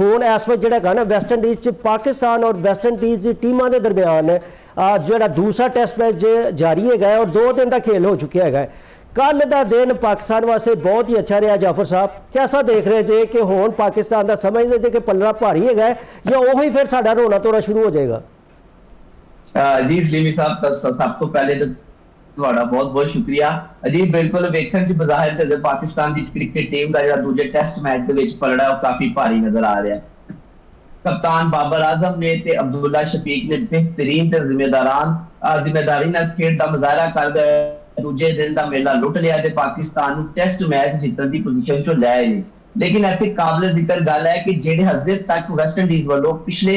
ਹੁਣ ਇਸ ਵਕਤ ਜਿਹੜਾ ਹੈਗਾ ਨਾ ਵੈਸਟ ਇੰਡੀਜ਼ 'ਚ ਪਾਕਿस्तान और ਵੈਸਟ ਇੰਡੀਜ਼ ਦੀ ਟੀਮਾਂ ਦੇ ਦਰਮਿਆਨ ਜਿਹੜਾ दूसरा ਟੈਸਟ मैच जारी है और 2 दिन का खेल हो चुका है। कल का दिन पाकिस्तान वास्ते बहुत ही अच्छा रहा। जाफर साहब कैसा देख रहे जे कि हुण पाकिस्तान का समझते जे कि पलड़ा भारी है या वही फिर साडा रोना धोना शुरू हो जाएगा? जी सलीमी साहब सब तो पहले तो ਤੁਹਾਡਾ ਬਹੁਤ-ਬਹੁਤ ਸ਼ੁਕਰੀਆ ਜੀ। ਬਿਲਕੁਲ ਵੇਖਣ ਚ ਬਜ਼ਾਹਿਰ ਤੇ ਪਾਕਿਸਤਾਨ ਦੀ ਕ੍ਰਿਕਟ ਟੀਮ ਦਾ ਜਿਹੜਾ ਦੂਜੇ ਟੈਸਟ ਮੈਚ ਦੇ ਵਿੱਚ ਪਲੜਾ ਉਹ ਕਾਫੀ ਭਾਰੀ ਨਜ਼ਰ ਆ ਰਿਹਾ। ਕਪਤਾਨ ਬਾਬਰ ਆਜ਼ਮ ਨੇ ਤੇ ਅਬਦੁੱਲਾ ਸ਼ਫੀਕ ਨੇ ਬਿਹਤਰੀਨ ਤੇ ਜ਼ਿੰਮੇਦਾਰੀ ਨਾਲ ਖੇਡ ਦਾ ਮੁਜ਼ਾਹਰਾ ਕਰਦੇ ਦੂਜੇ ਦਿਨ ਦਾ ਮੇਲਾ ਲੁੱਟ ਲਿਆ ਤੇ ਪਾਕਿਸਤਾਨ ਨੂੰ ਟੈਸਟ ਮੈਚ ਜਿੱਤਣ ਦੀ ਪੋਜੀਸ਼ਨ ਚੋਂ ਲੈ ਆਏ। लेकिन इतने काबिल जिक्र गल है कि जेडे हजे तक वेस्ट इंडीज वालों पिछले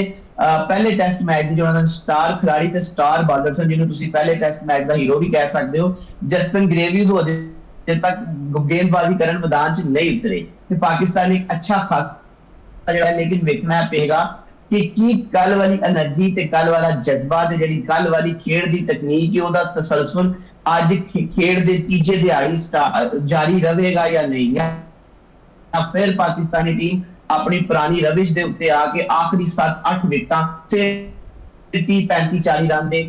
पहले टेस्ट मैच जो स्टार खिलाड़ी ते स्टार बॉलर सन जिन्होंने तुसी पहले टेस्ट मैच का हीरो भी कह सकते हो जस्टिन ग्रेव्स अजे तक गेंदबाजी करन मैदान च नहीं उतरे ते पाकिस्तान एक अच्छा खासा जेड़ा लेकिन वेखना पेगा कि कल वाली एनर्जी ते कल वाला जज्बा ते जेड़ी कल वाली खेड दी तकनीक है ओदा तसलसल आज खेड दे तीजे दिहाड़ी जारी रहेगा या नहीं। फिर पाकिस्तानी टीम अपनी पुरानी रविश दे उत्ते आके आखिरी 7-8 विकेटां फिर 30-35-40 रन दे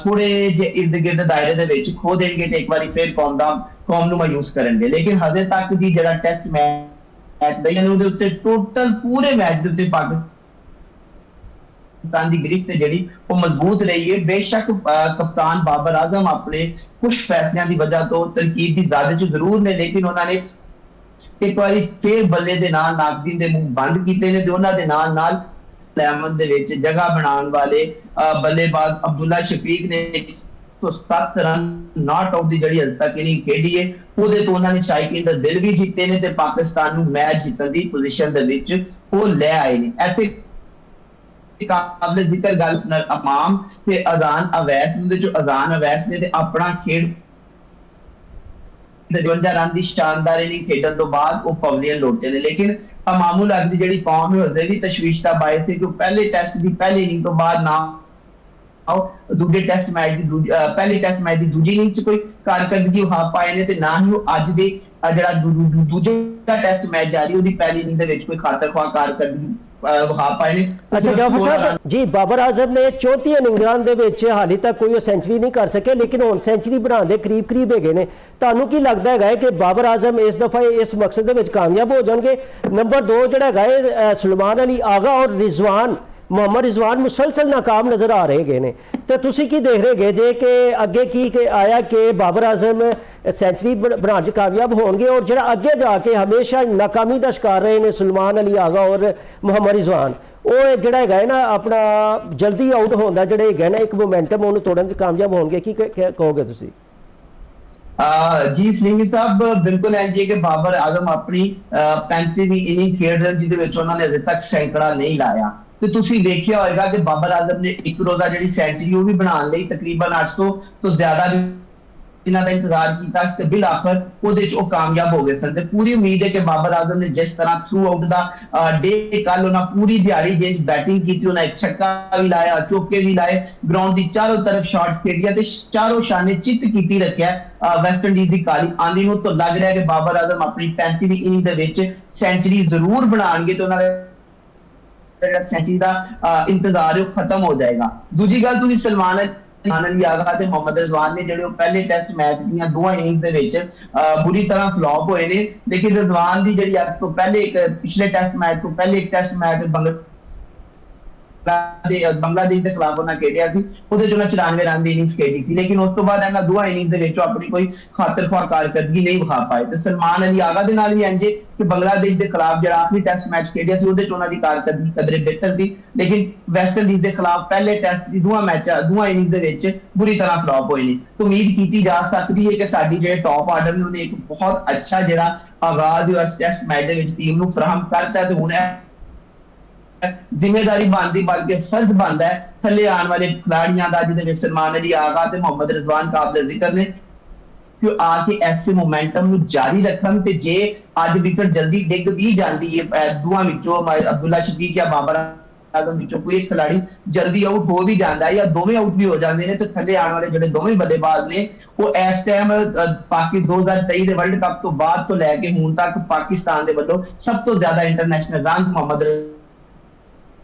थोड़े जे इर्द गिर्द दायरे दे विच खो देंगे ते एक बारी फिर कौम नूं मायूस करनगे। लेकिन हजे तक दी जेड़ा टेस्ट मैच दा यानी उहदे उत्ते टोटल पूरे मैच दे उत्ते पाकिस्तान दी गिरफ्त जेड़ी वो मजबूत रही है। बेशक कप्तान बाबर आजम अपने कुछ फैसलों की वजह तो तरकीब की ज्यादा च जरूर ने लेकिन उन्होंने एक बार फिर बल्ले दे नाल नाकदीन दे मुंह बंद कीते ने ते उन्हां दे नाल इलेवन दे विच जगह बनाने वाले बल्लेबाज अब्दुल्ला शफीक ने 107 रन नॉट आउट दी जड़ी अज तक इनिंग खेडी है ओदे तो उन्होंने शायकीन दा दिल भी जीते ने ते पाकिस्तान नूं मैच जितण दी पोजीशन दे विच ओ ले आए ने। ऐथे काबिल जिक्र गल अमाम ते अजान अवैस दे जो अजान अवैस ने ते अपना खेड 52 रन की शानदार इनिंग खेडन तो बाद वो पवेलियन लौटे ने। लेकिन अमामुल हक की जिहड़ी फॉर्म है उसदे भी तशवीश दा बायस है कि पहले टेस्ट की पहली इनिंग तो बाद ना दूजे टेस्ट मैच की पहले टेस्ट मैच की दूजी इनिंग च कोई कारकर्दगी वहा पाए ने ते ना ही वो अज दे जिहड़ा दूजे टेस्ट मैच जारी ओदी पहली इनिंग दे विच कोई खातर ख्वाह कारकर्दगी अच्छा जाफर साहब जी बाबर आजम ने 34 इनिंगां दे विच हाली तक कोई सेंचुरी नहीं कर सके लेकिन हुण सेंचुरी बनाने दे करीब हैगे ने। तुहानूं की लगदा है कि बाबर आजम इस दफा इस मकसद दे विच कामयाब हो जाएंगे? नंबर 2 जिहड़ा है सुलेमान अली आगा और मोहम्मद रिजवान मुसलसल नाकाम नज़र आ रहे ने तो तुसी की देख रहे जे कि अगे की आया कि बाबर आजम सेंचुरी बनाने कामयाब होंगे और जो अगे जाके हमेशा नाकामी का शिकार रहे हैं सुलेमान अली आगा और मोहम्मद रिजवान वो जोड़ा है ना अपना जल्दी आउट होता जोड़े है ना एक मोमेंटम उन्होंने तोड़न कामयाब होंगे की कहोगे तुसी? जी सलीमी साहब बिल्कुल है जी कि बाबर आजम अपनी 35वीं इनिंग खेड रहे जिहदे उन्होंने अजे तक सैकड़ा नहीं लाया तो तुसी देखिया होगा कि बाबर आजम ने एक रोजा जिहड़ी सेंचुरी वो भी बनाने लई तकरीबन 800 तो ज्यादा इन्हां दा इंतजार कीता ते बिल आखिर ओहदे च कामयाब हो गए सन ते पूरी उम्मीद है कि बाबर आजम ने जिस तरह थ्रू आउट दा डे कल उन्हां पूरी दिहाड़ी जे बैटिंग कीती उन्हां एक छक्का भी लाया चौके भी लाए ग्राउंड दी चारों तरफ शॉट्स खेडिया ते चारों शाने चित कीती रखिया वेस्ट इंडीज दी काली आंधी नूं तो लग रहा है कि बाबर आजम अपनी 35वीं इनिंग दे विच सेंचुरी जरूर बनाणगे ते उन्हां सेंचुरी का इंतजार खत्म हो जाएगा। दूजी गल तुसीं सलमान अली आगा ते मोहम्मद रिजवान ने जिहड़े पहले टेस्ट मैच दी दो इनिंग्स दे विच बुरी तरह फ्लॉप होए ने लेकिन रिजवान दी जिहड़ी अज तो पहले एक पिछले टेस्ट मैच तो पहले एक टेस्ट मैच बांग्लादेश के खिलाफ उन्हें खेलिया सी उहदे च 94 रन की इनिंग्स खेली सी लेकिन उस तो बाद इन्हां दो इनिंग्स दे विच अपनी कोई खातर ख्वाह कारकर्दगी नहीं विखा पाए ते सलमान अली आगा दे नाल भी इंज कि बांग्लादेश के खिलाफ जिहड़ा आखिरी टेस्ट मैच खेलिया सी उहदे च उन्हां दी कारकर्दगी कदरे बेहतर थी लेकिन वेस्ट इंडीज के खिलाफ पहले टेस्ट दी दो इनिंग्स दे विच बुरी तरह फ्लॉप होए ने तो उम्मीद की जा सकती है कि साडी जिहड़े टॉप आर्डर ने उन्हें एक बहुत अच्छा जिहड़ा आगाज इस टेस्ट मैच दे विच टीम नूं फराहम करता ते हुण जिम्मेदारी बनती बल्कि फर्ज बनता है थले आने वाले खिलाड़ियों का जिहदे सलमान अली आगा ते मोहम्मद रिजवान काबिल जिक्र ने कि आके ऐसे मोमेंटम नूं जारी रखन ते जे अज विकेट जल्दी डिग भी जाती है दुआं विचों अब्दुल्ला शफीक या बाबर आजम विचों कोई एक खिलाड़ी जल्दी आउट हो भी जाता है या दोवें आउट भी हो जाते हैं तो थले आने वाले जिहड़े दोवें बल्लेबाज ने वो इस टाइम पाकि 2023 के वर्ल्ड कप तो बाद तो लैके हुण तक पाकिस्तान के वल्लों सब तो ज्यादा इंटरनेशनल रन मोहम्मद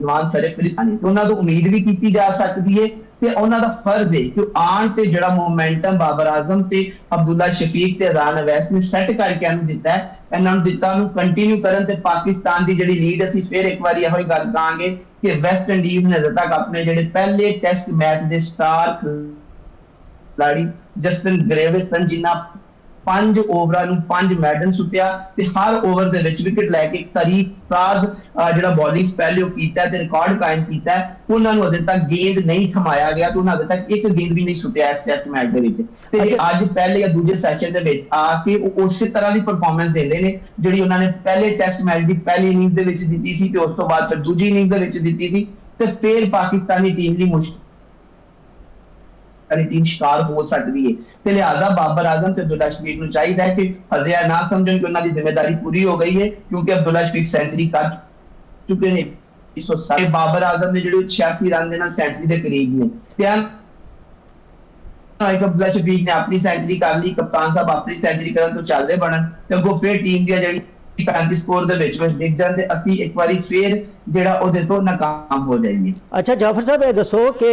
ਨੌਜਵਾਨ ਸਰਫਰਾਜ਼ ਤੇ ਉਹਨਾਂ ਤੋਂ ਉਮੀਦ ਵੀ ਕੀਤੀ ਜਾ ਸਕਦੀ ਹੈ ਤੇ ਉਹਨਾਂ ਦਾ ਫਰਜ਼ ਹੈ ਕਿ ਆਣ ਤੇ ਜਿਹੜਾ ਮੋਮੈਂਟਮ ਬਾਬਰ ਆਜ਼ਮ ਤੇ ਅਬਦੁੱਲਾ ਸ਼ਫੀਕ ਤੇ ਰਾਣਾ ਅਵੈਸ ਨੇ ਸੈੱਟ ਕਰਕੇ ਇਹਨੂੰ ਦਿੱਤਾ ਹੈ, ਇਹਨਾਂ ਨੂੰ ਦਿੱਤਾ ਨੂੰ ਕੰਟੀਨਿਊ ਕਰਨ ਤੇ ਪਾਕਿਸਤਾਨ ਦੀ ਜਿਹੜੀ ਲੀਡ ਅਸੀਂ ਫਿਰ ਇੱਕ ਵਾਰੀ ਇਹੋ ਹੀ ਗੱਲ ਕਹਾਂਗੇ ਕਿ ਵੈਸਟ ਇੰਡੀਜ਼ ਨੇ ਅਜੇ ਤੱਕ ਆਪਣੇ ਜਿਹੜੇ ਪਹਿਲੇ ਟੈਸਟ ਮੈਚ ਦੇ ਸਟਾਰ ਖਿਡਾਰੀ ਜਸਟਨ ਗ੍ਰੇਵਿਸਨ ਜਿਨ੍ਹਾਂ 5 ਓਵਰਾਂ ਨੂੰ 5 ਮੈਡਨ ਸੁੱਟਿਆ ਤੇ ਹਰ ਓਵਰ ਦੇ ਵਿੱਚ ਵਿਕਟ ਲੈ ਕੇ ਇੱਕ ਤਾਰੀਖ ਸਾਜ਼ ਜਿਹੜਾ ਬੋਲਿੰਗ ਸਪੈਲ ਉਹ ਕੀਤਾ ਤੇ ਰਿਕਾਰਡ ਕਾਇਮ ਕੀਤਾ, ਉਹਨਾਂ ਨੂੰ ਅਜੇ ਤੱਕ ਗੇਂਦ ਨਹੀਂ ਥਮਾਇਆ ਗਿਆ ਤੇ ਉਹਨਾਂ ਅਜੇ ਤੱਕ ਇੱਕ ਗੇਂਦ ਵੀ ਨਹੀਂ ਸੁੱਟਿਆ ਇਸ ਟੈਸਟ ਮੈਚ ਦੇ ਵਿੱਚ। ਤੇ ਅੱਜ ਪਹਿਲੇ ਜਾਂ ਦੂਜੇ ਸੈਸ਼ਨ ਦੇ ਵਿੱਚ ਆ ਕੇ ਉਹ ਉਸੇ ਤਰ੍ਹਾਂ ਦੀ ਪਰਫਾਰਮੈਂਸ ਦਿੰਦੇ ਨੇ ਜਿਹੜੀ ਉਹਨਾਂ ਨੇ ਪਹਿਲੇ ਟੈਸਟ ਮੈਚ ਦੀ ਪਹਿਲੀ ਇਨਿੰਗਸ ਦੇ ਵਿੱਚ ਦਿੱਤੀ ਸੀ ਤੇ ਉਸ ਤੋਂ ਬਾਅਦ ਫਿਰ ਦੂਜੀ ਇਨਿੰਗਸ ਦੇ ਵਿੱਚ ਦਿੱਤੀ ਸੀ ਤੇ ਫਿਰ ਪਾਕਿਸਤਾਨੀ ਟੀਮ ਦੀ ਮੁਸ਼ਕਿਲ ਟੀਮ ਸ਼ਿਕਾਰ ਹੋ ਸਕਦੀ ਹੈ ਤੇ ਲਿਹਾਜ਼ਾ ਬਾਬਰ ਆਜ਼ਮ ਤੇ ਅਬਦੁੱਲਾ ਸ਼ਫੀਕ ਨੂੰ ਚਾਹੀਦਾ ਹੈ ਕਿ ਹਜ਼ਿਆ ਨਾ ਸਮਝਣ ਕਿ ਉਹਨਾਂ ਦੀ ਜ਼ਿੰਮੇਵਾਰੀ ਪੂਰੀ ਹੋ ਗਈ ਹੈ ਕਿਉਂਕਿ ਅਬਦੁੱਲਾ ਸ਼ਫੀਕ ਸੈਂਚੁਰੀ ਕਰ ਚੁੱਕੇ ਨੇ। 107 ਬਾਬਰ ਆਜ਼ਮ ਨੇ ਜਿਹੜੇ 86 ਰਨ ਦੇ ਨਾਲ ਸੈਂਚੁਰੀ ਦੇ ਕਰੀਬ ਨੇ ਤੇ ਅਬਦੁੱਲਾ ਸ਼ਫੀਕ ਨੇ ਆਪਣੀ ਸੈਂਚੁਰੀ ਕਰ ਲਈ, ਕਪਤਾਨ ਸਾਹਿਬ ਆਪਣੀ ਸੈਂਚੁਰੀ ਕਰਨ ਤੋਂ ਚੱਲਦੇ ਬਣਨ ਤੇ ਅੱਗੋਂ ਫਿਰ ਟੀਮ ਦੀ ਜਿਹੜੀ 35 ਸਕੋਰ ਦੇ ਵਿੱਚ ਡਿੱਗ ਜਾਣ ਤੇ ਅਸੀਂ ਇੱਕ ਵਾਰੀ ਫੇਰ ਜਿਹੜਾ ਉਹਦੇ ਤੋਂ ਨਾਕਾਮ ਹੋ ਜਾਈਏ। ਅੱਛਾ ਜਾਫਰ ਸਾਹਿਬ ਇਹ ਦੱਸੋ ਕਿ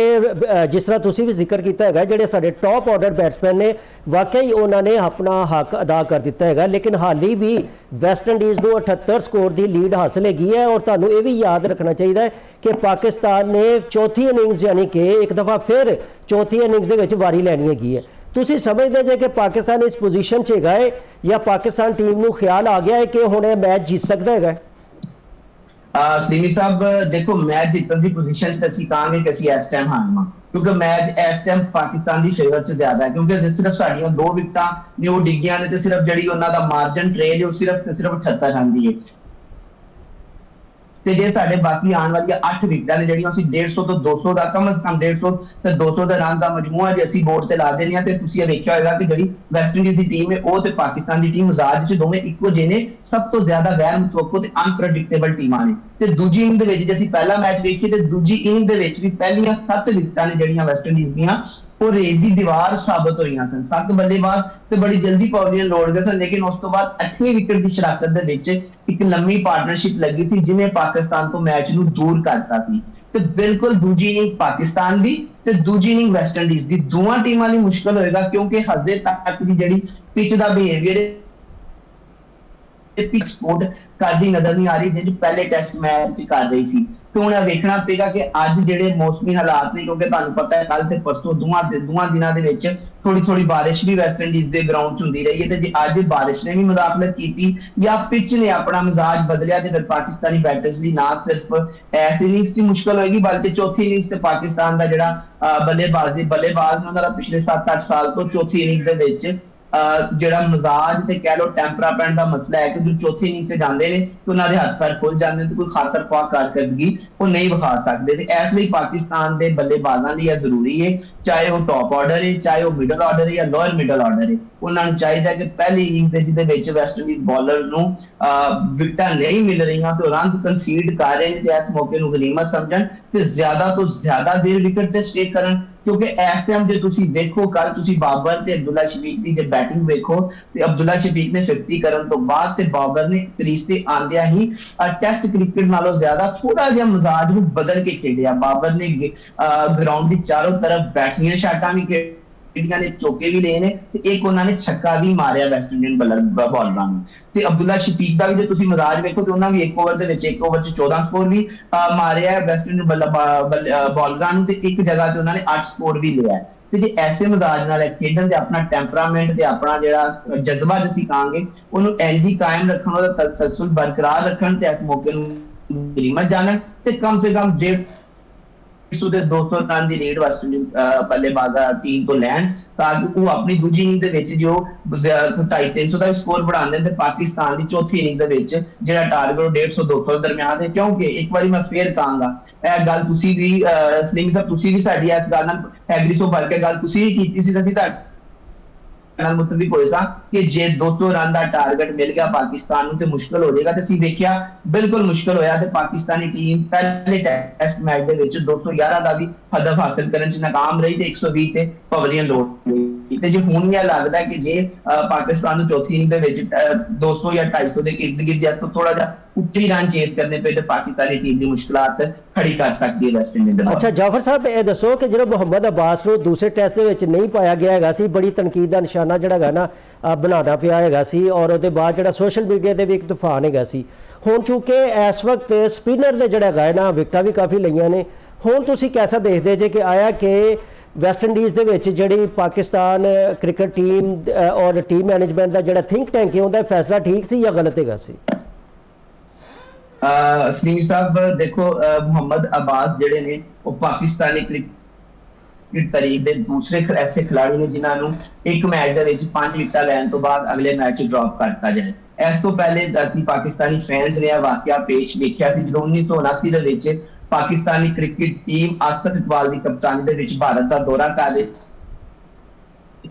ਜਿਸ ਤਰ੍ਹਾਂ ਤੁਸੀਂ ਵੀ ਜ਼ਿਕਰ ਕੀਤਾ ਹੈਗਾ ਜਿਹੜੇ ਸਾਡੇ ਟੌਪ ਆਰਡਰ ਬੈਟਸਮੈਨ ਨੇ ਵਾਕਈ ਉਹਨਾਂ ਨੇ ਆਪਣਾ ਹੱਕ ਅਦਾ ਕਰ ਦਿੱਤਾ ਹੈਗਾ, ਲੇਕਿਨ ਹਾਲੀ ਵੀ ਵੈਸਟ ਇੰਡੀਜ਼ ਨੂੰ 78 ਸਕੋਰ ਦੀ ਲੀਡ ਹਾਸਲ ਹੈਗੀ ਹੈ ਔਰ ਤੁਹਾਨੂੰ ਇਹ ਵੀ ਯਾਦ ਰੱਖਣਾ ਚਾਹੀਦਾ ਹੈ ਕਿ ਪਾਕਿਸਤਾਨ ਨੇ ਚੌਥੀ ਇਨਿੰਗਸ ਯਾਨੀ ਕਿ ਇੱਕ ਦਫਾ ਫਿਰ ਚੌਥੀ ਇਨਿੰਗਸ ਦੇ ਵਿੱਚ ਵਾਰੀ ਲੈਣੀ ਹੈਗੀ ਹੈ। ਤੁਸੀਂ ਸਮਝਦੇ ਜੇ ਕਿ ਪਾਕਿਸਤਾਨ ਇਸ ਪੋਜੀਸ਼ਨ 'ਚ ਹੈਗਾ ਹੈ ਜਾਂ ਪਾਕਿਸਤਾਨ ਟੀਮ ਨੂੰ ਖਿਆਲ ਆ ਗਿਆ ਹੈ ਕਿ ਹੁਣ ਇਹ ਮੈਚ ਜਿੱਤ ਸਕਦਾ ਹੈਗਾ? ਸਲੀਮੀ ਸਾਹਿਬ ਦੇਖੋ ਮੈਚ ਜਿੱਤਣ ਦੀ ਪੋਜੀਸ਼ਨ 'ਚ ਅਸੀਂ ਕਹਾਂਗੇ ਕਿ ਅਸੀਂ ਇਸ ਟਾਈਮ ਹਾਰਨਾ ਕਿਉਂਕਿ ਮੈਚ ਇਸ ਟਾਈਮ ਪਾਕਿਸਤਾਨ ਦੀ ਫੇਵਰ 'ਚ ਜ਼ਿਆਦਾ ਹੈ ਕਿਉਂਕਿ ਸਿਰਫ ਸਾਡੀਆਂ 2 ਵਿਕਟਾਂ ਨੇ ਉਹ ਡਿੱਗੀਆਂ ਨੇ ਤੇ ਸਿਰਫ ਜਿਹੜੀ ਉਹਨਾਂ ਦਾ ਮਾਰਜਨ ਟ੍ਰੇਲ ਹੈ ਉਹ ਸਿਰਫ 78 ਰਨ ਦੀ ਹੈ ਤੇ ਜੇ ਸਾਡੇ ਬਾਕੀ ਆਉਣ ਵਾਲੀਆਂ 8 ਵਿਕਟਾਂ ਨੇ ਜਿਹੜੀਆਂ ਅਸੀਂ 150 ਤੋਂ 200 ਦਾ ਕਮ ਸੇ ਕਮ 150 ਤੇ 200 ਦੇ ਰਨ ਦਾ ਮਜਮੂਆ ਜੇ ਅਸੀਂ ਬੋਰਡ ਤੇ ਲਾ ਦਿੰਦੇ ਹਾਂ ਤੇ ਤੁਸੀਂ ਇਹ ਵੇਖਿਆ ਹੋਵੇਗਾ ਕਿ ਜਿਹੜੀ ਵੈਸਟ ਇੰਡੀਜ਼ ਦੀ ਟੀਮ ਹੈ ਉਹ ਤੇ ਪਾਕਿਸਤਾਨ ਦੀ ਟੀਮ ਮਜ਼ਾਜ 'ਚ ਦੋਵੇਂ ਇੱਕੋ ਜਿਹੇ ਨੇ, ਸਭ ਤੋਂ ਜ਼ਿਆਦਾ ਗੈਰ ਮੁਤਵੱਕਰ ਤੇ ਅਨਪ੍ਰੈਡਿਕਟੇਬਲ ਟੀਮਾਂ ਨੇ ਤੇ ਦੂਜੀ ਇਨਿੰਗ ਦੇ ਵਿੱਚ ਜੇ ਅਸੀਂ ਪਹਿਲਾ ਮੈਚ ਵੇਖੀਏ ਤੇ ਦੂਜੀ ਇਨਿੰਗ ਦੇ ਵਿੱਚ ਵੀ ਪਹਿਲੀਆਂ 7 ਵਿਕਟਾਂ ਨੇ ਜਿਹੜੀਆਂ ਵੈਸਟ ਇੰਡੀਜ਼ ਦੀਆਂ ਉਹ ਰੇਤ ਦੀ ਦੀਵਾਰ ਸਾਬਤ ਹੋਈਆਂ ਸਨ। 7 ਬੱਲੇਬਾਜ਼ ਤੇ ਬੜੀ ਜਲਦੀ ਪੌਲੀਅਨ ਲੋੜ ਗਏ ਸਨ ਲੇਕਿਨ ਉਸ ਤੋਂ ਬਾਅਦ 8ਵੀਂ ਵਿਕਟ ਦੀ ਸ਼ਰਾਕਤ ਦੇ ਵਿੱਚ ਇੱਕ ਲੰਮੀ ਪਾਰਟਨਰਸ਼ਿਪ ਲੱਗੀ ਸੀ ਜਿਹਨੇ ਪਾਕਿਸਤਾਨ ਤੋਂ ਮੈਚ ਨੂੰ ਦੂਰ ਕਰਤਾ ਸੀ ਤੇ ਬਿਲਕੁਲ ਦੂਜੀ ਇਨਿੰਗ ਪਾਕਿਸਤਾਨ ਦੀ ਤੇ ਦੂਜੀ ਇਨਿੰਗ ਵੈਸਟ ਇੰਡੀਜ਼ ਦੀ ਦੋਵਾਂ ਟੀਮਾਂ ਲਈ ਮੁਸ਼ਕਲ ਹੋਏਗਾ ਕਿਉਂਕਿ ਹਜੇ ਤੱਕ ਦੀ ਜਿਹੜੀ ਪਿਚ ਦਾ ਬਿਹੇਵੀਅਰ ਸਪੋਰਟ ਕਰਦੀ ਨਜ਼ਰ ਨਹੀਂ ਆ ਰਹੀ ਜਿਹੜੀ ਪਹਿਲੇ ਟੈਸਟ ਮੈਚ ਕਰ ਰਹੀ ਸੀ ਤੇ ਹੁਣ ਇਹ ਵੇਖਣਾ ਪਏਗਾ ਕਿ ਅੱਜ ਜਿਹੜੇ ਮੌਸਮੀ ਹਾਲਾਤ ਨੇ ਕਿਉਂਕਿ ਤੁਹਾਨੂੰ ਪਤਾ ਹੈ ਕੱਲ ਤੇ ਪਰਸੋਂ ਦੋਵਾਂ ਦਿਨਾਂ ਦੇ ਵਿੱਚ ਥੋੜੀ ਬਾਰਿਸ਼ ਵੀ ਵੈਸਟ ਇੰਡੀਜ਼ ਦੇ ਗਰਾਊਂਡ 'ਚ ਹੁੰਦੀ ਰਹੀ ਹੈ ਤੇ ਜੇ ਅੱਜ ਬਾਰਿਸ਼ ਨੇ ਵੀ ਮੁਦਾਖਲਤ ਕੀਤੀ ਜਾਂ ਪਿਚ ਨੇ ਆਪਣਾ ਮਿਜ਼ਾਜ ਬਦਲਿਆ ਤੇ ਫਿਰ ਪਾਕਿਸਤਾਨੀ ਬੈਟਰਸ ਲਈ ਨਾ ਸਿਰਫ ਇਸ ਇਨਿੰਗਸ 'ਚ ਮੁਸ਼ਕਲ ਹੋਏਗੀ ਬਲਕਿ ਚੌਥੀ ਇਨਿੰਗਸ ਤੇ ਪਾਕਿਸਤਾਨ ਦਾ ਜਿਹੜਾ ਬੱਲੇਬਾਜ਼ ਨੇ ਉਹਨਾਂ ਦਾ ਪਿਛਲੇ 7-8 ਸਾਲ ਤੋਂ ਚੌਥੀ ਇਨਿੰਗ ਦੇ ਵਿੱਚ ਜਿਹੜਾ ਮਜ਼ਾਜ ਤੇ ਕਹਿ ਲੋ ਟੈਂਪਰਾਮੈਂਟ ਦਾ ਮਸਲਾ ਹੈ ਕਿ ਜੋ ਚੌਥੀ ਇਨਿੰਗ 'ਚ ਜਾਂਦੇ ਨੇ ਤੇ ਉਹਨਾਂ ਦੇ ਹੱਥ ਪੈਰ ਖੁੱਲ ਜਾਂਦੇ ਨੇ ਤੇ ਕੋਈ ਖਾਤਰ ਖੁਆਹ ਕਾਰਕਰਦਗੀ ਉਹ ਨਹੀਂ ਵਿਖਾ ਸਕਦੇ ਤੇ ਇਸ ਲਈ ਪਾਕਿਸਤਾਨ ਦੇ ਬੱਲੇਬਾਜ਼ਾਂ ਲਈ ਇਹ ਜ਼ਰੂਰੀ ਹੈ ਚਾਹੇ ਉਹ ਟੌਪ ਆਰਡਰ ਹੈ ਚਾਹੇ ਉਹ ਮਿਡਲ ਆਰਡਰ ਹੈ ਜਾਂ ਲੋਅਰ ਮਿਡਲ ਆਰਡਰ ਹੈ ਉਹਨਾਂ ਨੂੰ ਚਾਹੀਦਾ ਕਿ ਪਹਿਲੀ ਇਨਿੰਗ ਦੇ ਜਿਹਦੇ ਵਿੱਚ ਵੈਸਟ ਇੰਡੀਜ਼ ਬੋਲਰ ਨੂੰ ਵਿਕਟਾਂ ਨਹੀਂ ਮਿਲ ਰਹੀਆਂ ਤੇ ਰਨਸ ਕੰਸੀਡ ਕਰ ਰਹੇ ਨੇ ਤੇ ਇਸ ਮੌਕੇ ਨੂੰ ਗਨੀਮਤ ਸਮਝਣ ਤੇ ਜ਼ਿਆਦਾ ਤੋਂ ਜ਼ਿਆਦਾ ਦੇਰ ਵਿਕਟ ਤੇ ਸਟੇ ਕਰਨ ਕਿਉਂਕਿ ਇਸ ਟਾਈਮ ਜੇ ਤੁਸੀਂ ਵੇਖੋ ਕੱਲ ਤੁਸੀਂ ਬਾਬਰ ਤੇ ਅਬਦੁੱਲਾ ਸ਼ਫੀਕ ਦੀ ਜੇ ਬੈਟਿੰਗ ਵੇਖੋ ਤੇ ਅਬਦੁੱਲਾ ਸ਼ਫੀਕ ਨੇ 50 ਕਰਨ ਤੋਂ ਬਾਅਦ ਤੇ ਬਾਬਰ ਨੇ ਕ੍ਰੀਜ਼ ਤੇ ਆਂਦਿਆਂ ਹੀ ਟੈਸਟ ਕ੍ਰਿਕਟ ਨਾਲੋਂ ਜ਼ਿਆਦਾ ਥੋੜਾ ਜਿਹਾ ਮਿਜ਼ਾਜ ਨੂੰ ਬਦਲ ਕੇ ਖੇਡਿਆ। ਬਾਬਰ ਨੇ ਗਰਾਊਂਡ ਦੀ ਚਾਰੋਂ ਤਰਫ ਬੈਟਿੰਗ ਸ਼ਾਟਾਂ ਵੀ ਖੇਡੀਆਂ ਨੇ, ਚੌਕੇ ਵੀ ਲਏ ਨੇ ਤੇ ਇੱਕ ਉਹਨਾਂ ਨੇ ਛੱਕਾ ਵੀ ਮਾਰਿਆ ਵੈਸਟ ਇੰਡੀਅਨ ਬੋਲਰਾਂ ਨੂੰ ਤੇ ਅਬਦੁੱਲਾ ਸ਼ਫੀਕ ਦਾ ਵੀ ਜੇ ਤੁਸੀਂ ਮਿਜ਼ਾਜ ਵੇਖੋ ਤੇ ਉਹਨਾਂ ਵੀ ਇੱਕ ਓਵਰ ਦੇ ਵਿੱਚ 14 ਸਕੋਰ ਵੀ ਮਾਰਿਆ ਵੈਸਟ ਇੰਡੀਅਨ ਬੋਲਰਾਂ ਨੂੰ ਤੇ ਇੱਕ ਜਗ੍ਹਾ ਤੇ ਉਹਨਾਂ ਨੇ 8 ਸਕੋਰ ਵੀ ਲਿਆ ਤੇ ਜੇ ਐਸੇ ਮਿਜ਼ਾਜ ਨਾਲ ਖੇਡਣ ਤੇ ਆਪਣਾ ਟੈਂਪਰਾਮੈਂਟ ਤੇ ਆਪਣਾ ਜਿਹੜਾ ਜਜ਼ਬਾ ਜਿਸੀ ਕਹਾਂਗੇ ਉਹਨੂੰ ਐਨਜੀ ਕਾਇਮ ਰੱਖਣ ਉਹਦਾ ਤਸੱਸੁਲ ਬਰਕਰਾਰ ਰੱਖਣ ਤੇ ਇਸ ਮੌਕੇ ਨੂੰ ਗਨੀਮਤ ਜਾਣਨ ਤੇ ਕਮ ਸੇ ਕਮ 200 ਰਨ ਦੀ ਲੀਡ ਵੈਸਟ ਇੰਡੀਜ਼ ਬੱਲੇਬਾਜ਼ਾਂ ਟੀਮ ਤੋਂ ਲੈਣ ਤਾਂ ਕਿ ਉਹ ਆਪਣੀ ਦੂਜੀ ਇਨਿੰਗ ਦੇ ਵਿੱਚ ਜੋ 250-300 ਦਾ ਸਕੋਰ ਬਣਾਉਂਦੇ ਤੇ ਪਾਕਿਸਤਾਨ ਦੀ ਚੌਥੀ ਇਨਿੰਗ ਦੇ ਵਿੱਚ ਜਿਹੜਾ ਟਾਰਗੇਟ 150-200 ਦਰਮਿਆਨ ਹੈ ਕਿਉਂਕਿ ਇੱਕ ਵਾਰੀ ਮੈਂ ਫੇਰ ਕਹਾਂਗਾ ਇਹ ਗੱਲ ਤੁਸੀਂ ਵੀ ਸਲਿੰਗ ਸਾਹਿਬ ਤੁਸੀਂ ਵੀ ਸਾਡੀ ਇਸ ਗੱਲ ਨਾਲ ਐਗਰੀ ਸੋ ਬਲਕਿ ਗੱਲ ਤੁਸੀਂ ਵੀ ਕੀਤੀ ਸੀ ਅਸੀਂ ਤੁਹਾਡੇ ਨਾਲ ਮੁਤਫਿਕ ਹੋਏ ਸਾਂ ਕਿ ਜੇ 200 ਰਨ ਦਾ ਟਾਰਗੇਟ ਮਿਲ ਗਿਆ ਪਾਕਿਸਤਾਨ ਨੂੰ ਤੇ ਮੁਸ਼ਕਲ ਹੋ ਜਾਏਗਾ, ਤੇ ਅਸੀਂ ਵੇਖਿਆ ਬਿਲਕੁਲ ਮੁਸ਼ਕਲ ਹੋਇਆ ਤੇ ਪਾਕਿਸਤਾਨੀ ਟੀਮ ਪਹਿਲੇ ਟੈਸਟ ਮੈਚ ਦੇ ਵਿੱਚ 211 ਦਾ ਵੀ ਹਦਫ ਹਾਸਲ ਕਰਨ 'ਚ ਨਾਕਾਮ ਰਹੀ ਤੇ 120 ਤੇ ਪਵਲੀਅਨ ਲੋਡ ਗਈ। ਤੇ ਜੇ ਹੁਣ ਇਹ ਲੱਗਦਾ ਕਿ ਜੇ ਪਾਕਿਸਤਾਨ ਨੂੰ ਚੌਥੀ ਇਨਿੰਗ ਦੇ ਵਿੱਚ 200 ਜਾਂ 250 ਦੇ ਇਰਦ ਗਿਰਦ ਜਾਂ ਥੋੜਾ ਜਿਹਾ ਉੱਚੀ ਰਨ ਚੇਸ ਕਰਨੇ ਪਏ ਤੇ ਪਾਕਿਸਤਾਨੀ ਟੀਮ ਦੀ ਮੁਸ਼ਕਲਾਤ ਖੜੀ ਕਰ ਸਕਦੀ ਹੈ ਵੈਸਟ ਇੰਡੀਜ਼ ਦੇ। ਅੱਛਾ ਜਾਫਰ ਸਾਹਿਬ, ਇਹ ਦੱਸੋ ਕਿ ਜਿਹੜਾ ਮੁਹੰਮਦ ਅਬਾਸ ਨੂੰ ਦੂਸਰੇ ਟੈਸਟ ਦੇ ਵਿੱਚ ਨਹੀਂ ਪਾਇਆ ਗਿਆ ਹੈਗਾ ਸੀ, ਬੜੀ ਤਨਕੀਦ ਦਾ ਨਿਸ਼ਾਨਾ ਜਿਹੜਾ ਹੈਗਾ ਨਾ ਬਣਾਉਣਾ ਪਿਆ ਹੈਗਾ ਸੀ, ਔਰ ਉਹਦੇ ਬਾਅਦ ਜਿਹੜਾ ਸੋਸ਼ਲ ਮੀਡੀਆ ਤੇ ਵੀ ਇੱਕ ਤੂਫਾਨ ਹੈਗਾ ਸੀ। ਹੁਣ ਚੂੰਕਿ ਇਸ ਵਕਤ ਸਪਿਨਰ ਦੇ ਜਿਹੜਾ ਹੈਗਾ ਨਾ ਵਿਕਟਾਂ ਵੀ ਕਾਫੀ ਲਈਆਂ ਨੇ, ਹੁਣ ਤੁਸੀਂ ਕਿਹਦਾ ਦੇਖਦੇ ਜੇ ਕਿ ਆਇਆ ਕਿ ਵੈਸਟ ਇੰਡੀਜ਼ ਦੇ ਵਿੱਚ ਜਿਹੜੀ ਪਾਕਿਸਤਾਨ ਕ੍ਰਿਕਟ ਟੀਮ ਔਰ ਟੀਮ ਮੈਨੇਜਮੈਂਟ ਦਾ ਜਿਹੜਾ ਥਿੰਕ ਟੈਂਕ ਹੈ ਉਹਦਾ ਫੈਸਲਾ ਠੀਕ ਸੀ ਜਾਂ ਗਲਤ ਹੈਗਾ ਸੀ? ਸਲੀਮ ਸਾਹਿਬ ਦੇਖੋ, ਮੁਹੰਮਦ ਅਬਾਸ ਜਿਹੜੇ ਨੇ ਉਹ ਪਾਕਿਸਤਾਨੀ ਕ੍ਰਿਕਟ ਤਾਰੀਖ ਦੇ ਦੂਸਰੇ ਐਸੇ ਖਿਡਾਰੀ ਨੇ ਜਿਨ੍ਹਾਂ ਨੂੰ ਇੱਕ ਮੈਚ ਦੇ ਵਿੱਚ 5 ਵਿਕਟਾਂ ਲੈਣ ਤੋਂ ਬਾਅਦ ਅਗਲੇ ਮੈਚ ਡ੍ਰੌਪ ਕਰਤਾ ਜਾਏ। ਇਸ ਤੋਂ ਪਹਿਲੇ ਅਸੀਂ ਪਾਕਿਸਤਾਨੀ ਫੈਨਸ ਨੇ ਵਾਕਿਆ ਪੇਸ਼ ਵੇਖਿਆ ਸੀ ਜਦੋਂ 1979 ਦੇ ਵਿੱਚ ਪਾਕਿਸਤਾਨੀ ਕ੍ਰਿਕਟ ਟੀਮ ਆਸਫ ਇਕਬਾਲ ਦੀ ਕਪਤਾਨੀ ਦੇ ਵਿੱਚ ਭਾਰਤ ਦਾ ਦੌਰਾ ਕਰ ਰਹੀ।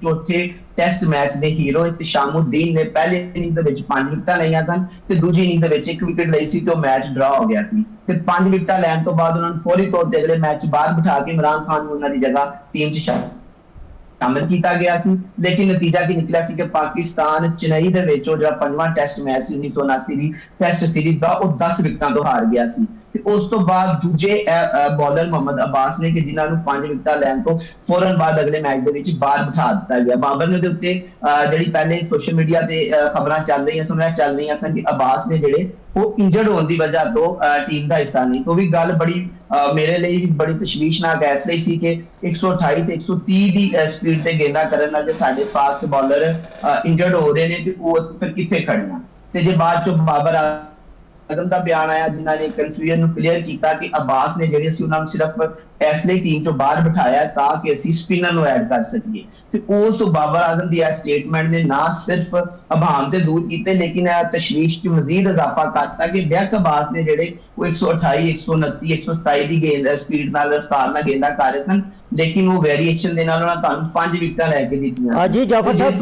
ਚੌਥੇ ਟੈਸਟ ਮੈਚ ਦੇ ਹੀਰੋ ਇਤਸ਼ਾਮੁद्दीन ਨੇ ਪਹਿਲੇ ਇਨਿੰਗ ਦੇ ਵਿੱਚ 5 ਵਿਕਟਾਂ ਲਈਆਂ ਸਨ ਤੇ ਦੂਜੀ ਇਨਿੰਗ ਦੇ ਵਿੱਚ 1 ਵਿਕਟ ਲਈ ਸੀ ਤੇ ਉਹ ਮੈਚ ਡਰਾ ਹੋ ਗਿਆ ਸੀ ਤੇ 5 ਵਿਕਟਾਂ ਲੈਣ ਤੋਂ ਬਾਅਦ ਉਹਨਾਂ ਨੂੰ ਫੌਰੀ ਤੌਰ ਤੇ ਅਗਲੇ ਮੈਚ ਬਾਹਰ ਬਿਠਾ ਕੇ ਇਮਰਾਨ ਖਾਨ ਨੂੰ ਉਹਨਾਂ ਦੀ ਜਗ੍ਹਾ ਟੀਮ 'ਚ ਸ਼ਾਮਿਲ ਕੀਤਾ ਗਿਆ ਸੀ। ਲੇਕਿਨ ਨਤੀਜਾ ਕੀ ਨਿਕਲਿਆ ਸੀ ਕਿ ਪਾਕਿਸਤਾਨ ਚੇਨਈ ਦੇ ਵਿੱਚ ਉਹ ਜਿਹੜਾ 5ਵਾਂ ਟੈਸਟ ਮੈਚ ਸੀ 1979 ਦੀ ਟੈਸਟ ਸੀਰੀਜ਼ ਦਾ ਉਹ 10 ਵਿਕਟਾਂ ਤੋਂ ਹਾਰ ਗਿਆ ਸੀ। ਤੇ ਉਸ ਤੋਂ ਬਾਅਦ ਦੂਜੇ ਬੌਲਰ ਮੁਹੰਮਦ ਅਬਾਸ ਨੇ ਕਿ ਜਿਨ੍ਹਾਂ ਨੂੰ 5 ਵਿਕਟਾਂ ਲੈਣ ਤੋਂ ਫੌਰਨ ਬਾਅਦ ਅਗਲੇ ਮੈਚ ਦੇ ਵਿੱਚ ਬਾਹਰ ਬਿਠਾ ਦਿੱਤਾ ਗਿਆ। ਬਾਬਰ ਨੇ ਦੇ ਉੱਤੇ ਜਿਹੜੀ ਪਹਿਲੇ ਸੋਸ਼ਲ ਮੀਡੀਆ ਤੇ ਖਬਰਾਂ ਚੱਲ ਰਹੀਆਂ ਸਨ ਕਿ ਅਬਾਸ ਨੇ ਜਿਹੜੇ ਉਹ ਇੰਜਰਡ ਹੋਣ ਦੀ ਵਜ੍ਹਾ ਤੋਂ ਟੀਮ ਦਾ ਹਿੱਸਾ ਨਹੀਂ। ਉਹ ਵੀ ਗੱਲ ਬੜੀ ਮੇਰੇ ਲਈ ਵੀ ਬੜੀ ਤਸ਼ਵੀਸ਼ਨਾਕ ਇਸ ਲਈ ਸੀ ਕਿ 128 ਤੇ 130 ਦੀ ਸਪੀਡ ਤੇ ਗੇਂਦਾਂ ਕਰਨ ਨਾਲ ਜੇ ਸਾਡੇ ਫਾਸਟ ਬੌਲਰ ਇੰਜਰਡ ਹੋ ਰਹੇ ਨੇ ਤੇ ਉਹ ਅਸੀਂ ਫਿਰ ਕਿੱਥੇ ਖੜਨਾ। ਤੇ ਜੇ ਬਾਅਦ ਚੋਂ ਬਾਬਰ ਆਜ਼ਮ ਦਾ ਬਿਆਨ ਆਇਆ ਜਿਨ੍ਹਾਂ ਨੇ ਕਨਫਿਊਜ਼ਨ ਨੂੰ ਕਲੀਅਰ ਕੀਤਾ ਕਿ ਅਬਾਸ ਨੇ ਜਿਹੜੇ ਅਸੀਂ ਉਹਨਾਂ ਨੂੰ ਸਿਰਫ ਇਸ ਲਈ ਟੀਮ ਚੋਂ ਬਾਹਰ ਬਿਠਾਇਆ ਤਾਂ ਕਿ ਅਸੀਂ ਸਪਿਨਰ ਨੂੰ ਐਡ ਕਰ ਸਕੀਏ। ਤੇ ਉਸ ਬਾਬਰ ਆਜ਼ਮ ਦੀ ਇਹ ਸਟੇਟਮੈਂਟ ਨੇ ਨਾ ਸਿਰਫ ਅਭਾਮ ਤੇ ਦੂਰ ਕੀਤੇ ਲੇਕਿਨ ਇਹ ਤਸ਼ਵੀਸ਼ 'ਚ ਮਜ਼ੀਦ ਇਜ਼ਾਫਾ ਕਰਤਾ ਕਿ ਬੈਕ ਅਬਾਸ ਨੇ ਜਿਹੜੇ ਉਹ 128 129 127 ਦੀ ਗੇਂਦ ਸਪੀਡ ਨਾਲ ਰਫ਼ਤਾਰ ਨਾਲ ਗੇਂਦਾਂ ਕਰ ਰਹੇ ਸਨ ਲੇਕਿਨ ਉਹ ਵੇਰੀਏਸ਼ਨ ਦੇ ਨਾਲ ਉਹਨਾਂ ਤੁਹਾਨੂੰ 5 ਵਿਕਟਾਂ ਲੈ ਕੇ ਦਿੱਤੀਆਂ। ਜੀ ਜਾਫਰ ਸਾਹਿਬ,